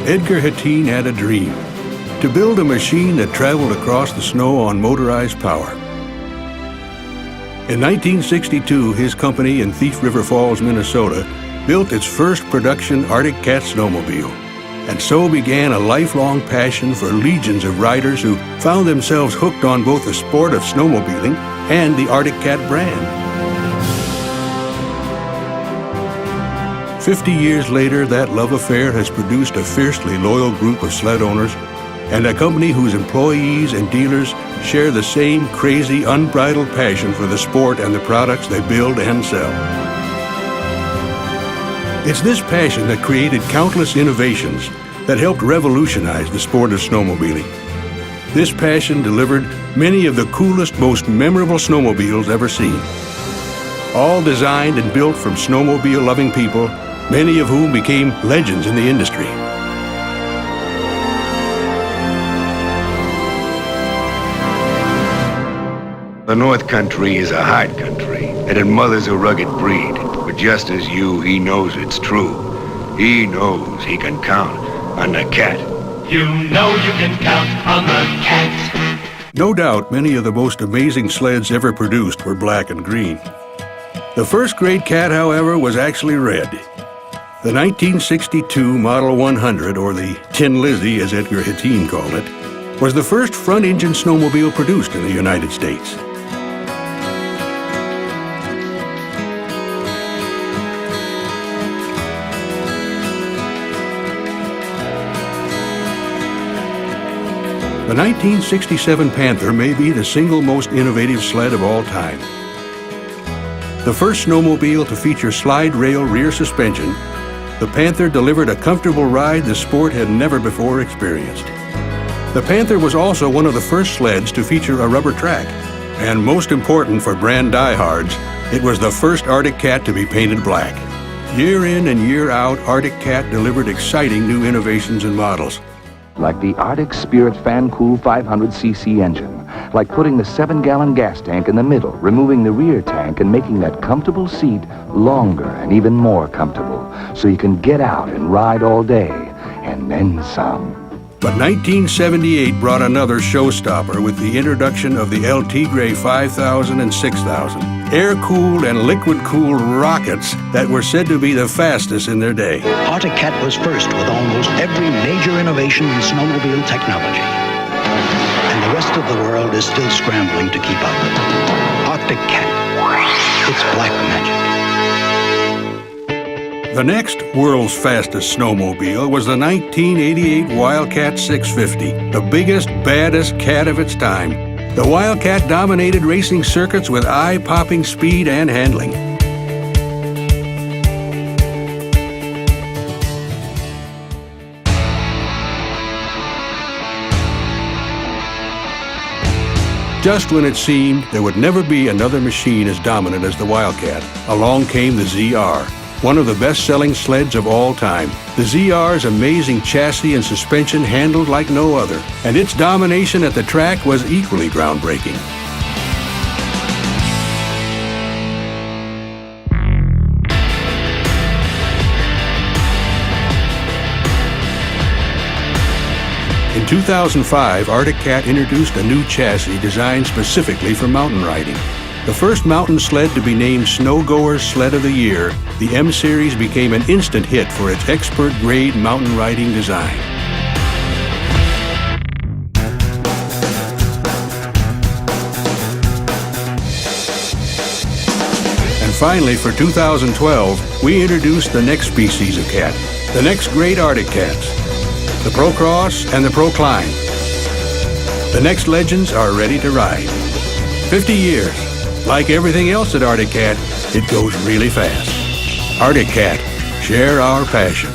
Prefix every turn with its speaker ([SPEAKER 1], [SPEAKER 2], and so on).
[SPEAKER 1] Edgar Hattin had a dream: to build a machine that traveled across the snow on motorized power. In 1962, his company in Thief River Falls, Minnesota, built its first production Arctic Cat snowmobile. And so began a lifelong passion for legions of riders who found themselves hooked on both the sport of snowmobiling and the Arctic Cat brand. 50 years later, that love affair has produced a fiercely loyal group of sled owners and a company whose employees and dealers share the same crazy, unbridled passion for the sport and the products they build and sell. It's this passion that created countless innovations that helped revolutionize the sport of snowmobiling. This passion delivered many of the coolest, most memorable snowmobiles ever seen. All designed and built from snowmobile-loving people, many of whom became legends in the industry.
[SPEAKER 2] The North Country is a hard country, and it mothers a rugged breed. But just as you, he knows it's true. He knows he can count on the Cat.
[SPEAKER 3] You know you can count on the Cat.
[SPEAKER 1] No doubt, many of the most amazing sleds ever produced were black and green. The first great Cat, however, was actually red. The 1962 Model 100, or the Tin Lizzie, as Edgar Hattin called it, was the first front-engine snowmobile produced in the United States. The 1967 Panther may be the single most innovative sled of all time. The first snowmobile to feature slide rail rear suspension, the Panther delivered a comfortable ride the sport had never before experienced. The Panther was also one of the first sleds to feature a rubber track, and most important for brand diehards, it was the first Arctic Cat to be painted black. Year in and year out, Arctic Cat delivered exciting new innovations and models.
[SPEAKER 4] Like the Arctic Spirit Fan-Cool 500cc engine, like putting the 7-gallon gas tank in the middle, removing the rear tank and making that comfortable seat longer and even more comfortable, so you can get out and ride all day, and then some.
[SPEAKER 1] But 1978 brought another showstopper with the introduction of the LT Gray 5000 and 6000, air-cooled and liquid-cooled rockets that were said to be the fastest in their day.
[SPEAKER 5] Arctic Cat was first with almost every major innovation in snowmobile technology. And the rest of the world is still scrambling to keep up. Arctic Cat. It's black magic.
[SPEAKER 1] The next world's fastest snowmobile was the 1988 Wildcat 650, the biggest, baddest Cat of its time. The Wildcat dominated racing circuits with eye-popping speed and handling. Just when it seemed there would never be another machine as dominant as the Wildcat, along came the ZR, one of the best-selling sleds of all time. The ZR's amazing chassis and suspension handled like no other, and its domination at the track was equally groundbreaking. In 2005, Arctic Cat introduced a new chassis designed specifically for mountain riding. The first mountain sled to be named Snowgoer's Sled of the Year, the M-Series became an instant hit for its expert-grade mountain riding design. And finally, for 2012, we introduced the next species of cat, the next great Arctic Cats, the Procross and the Procline. The next legends are ready to ride. 50 years. Like everything else at Arctic Cat, it goes really fast. Arctic Cat, share our passion.